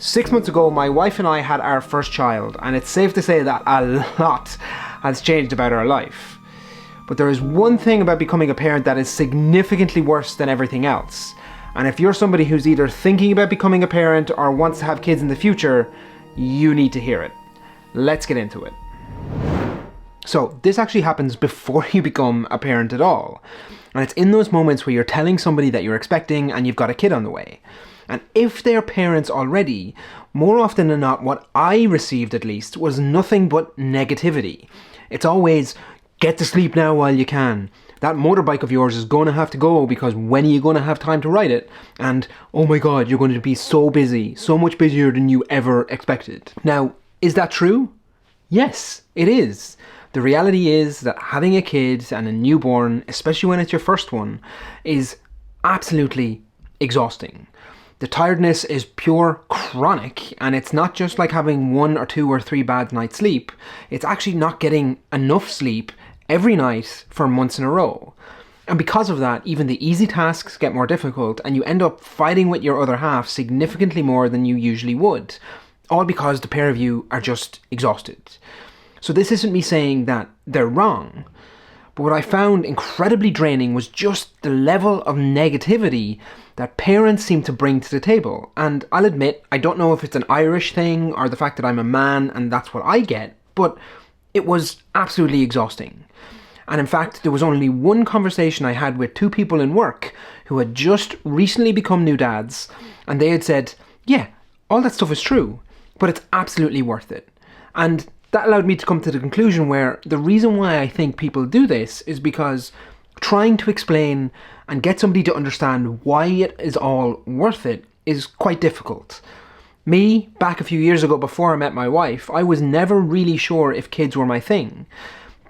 6 months ago, my wife and I had our first child, and it's safe to say that a lot has changed about our life. But there is one thing about becoming a parent that is significantly worse than everything else. And if you're somebody who's either thinking about becoming a parent or wants to have kids in the future, you need to hear it. Let's get into it. So this actually happens before you become a parent at all. And it's in those moments where you're telling somebody that you're expecting and you've got a kid on the way. And if they're parents already, more often than not, what I received at least was nothing but negativity. It's always, get to sleep now while you can. That motorbike of yours is going to have to go because when are you going to have time to ride it? And oh my God, you're going to be so busy, so much busier than you ever expected. Now, is that true? Yes, it is. The reality is that having a kid and a newborn, especially when it's your first one, is absolutely exhausting. The tiredness is pure chronic, and it's not just like having 1 or 2 or 3 bad nights sleep. It's actually not getting enough sleep every night for months in a row. And because of that, even the easy tasks get more difficult, and you end up fighting with your other half significantly more than you usually would, all because the pair of you are just exhausted. So this isn't me saying that they're wrong, but what I found incredibly draining was just the level of negativity that parents seem to bring to the table. And I'll admit, I don't know if it's an Irish thing or the fact that I'm a man and that's what I get, but it was absolutely exhausting. And in fact, there was only one conversation I had with 2 people in work who had just recently become new dads, and they had said, yeah, all that stuff is true, but it's absolutely worth it. And that allowed me to come to the conclusion where the reason why I think people do this is because trying to explain and get somebody to understand why it is all worth it is quite difficult. Me, back a few years ago before I met my wife, I was never really sure if kids were my thing.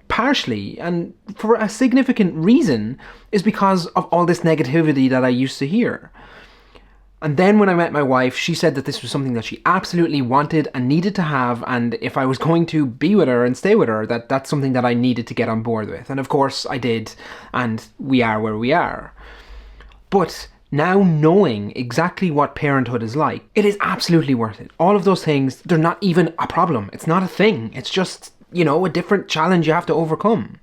Partially, and for a significant reason, is because of all this negativity that I used to hear. And then when I met my wife, she said that this was something that she absolutely wanted and needed to have, and if I was going to be with her and stay with her, that's something that I needed to get on board with. And of course I did, and we are where we are. But now knowing exactly what parenthood is like, it is absolutely worth it. All of those things, they're not even a problem. It's not a thing. It's just, a different challenge you have to overcome.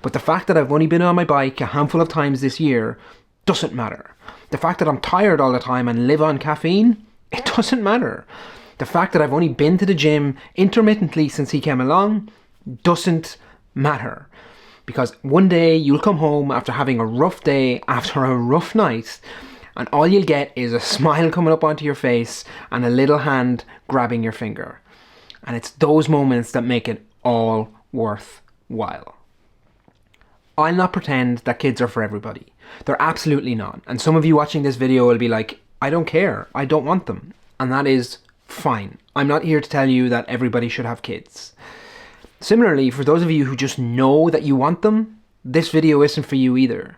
But the fact that I've only been on my bike a handful of times this year doesn't matter. The fact that I'm tired all the time and live on caffeine, it doesn't matter. The fact that I've only been to the gym intermittently since he came along doesn't matter. Because one day you'll come home after having a rough day, after a rough night, and all you'll get is a smile coming up onto your face and a little hand grabbing your finger. And it's those moments that make it all worthwhile. I'll not pretend that kids are for everybody. They're absolutely not. And some of you watching this video will be like, I don't care. I don't want them. And that is fine. I'm not here to tell you that everybody should have kids. Similarly, for those of you who just know that you want them, this video isn't for you either.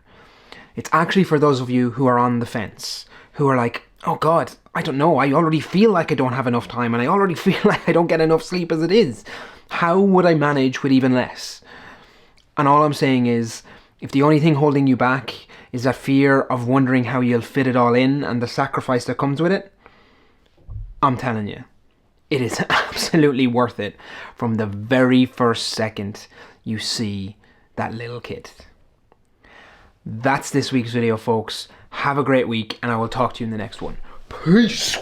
It's actually for those of you who are on the fence, who are like, oh God, I don't know. I already feel like I don't have enough time and I already feel like I don't get enough sleep as it is. How would I manage with even less? And all I'm saying is, if the only thing holding you back is that fear of wondering how you'll fit it all in and the sacrifice that comes with it, I'm telling you, it is absolutely worth it from the very first second you see that little kid. That's this week's video, folks. Have a great week, and I will talk to you in the next one. Peace!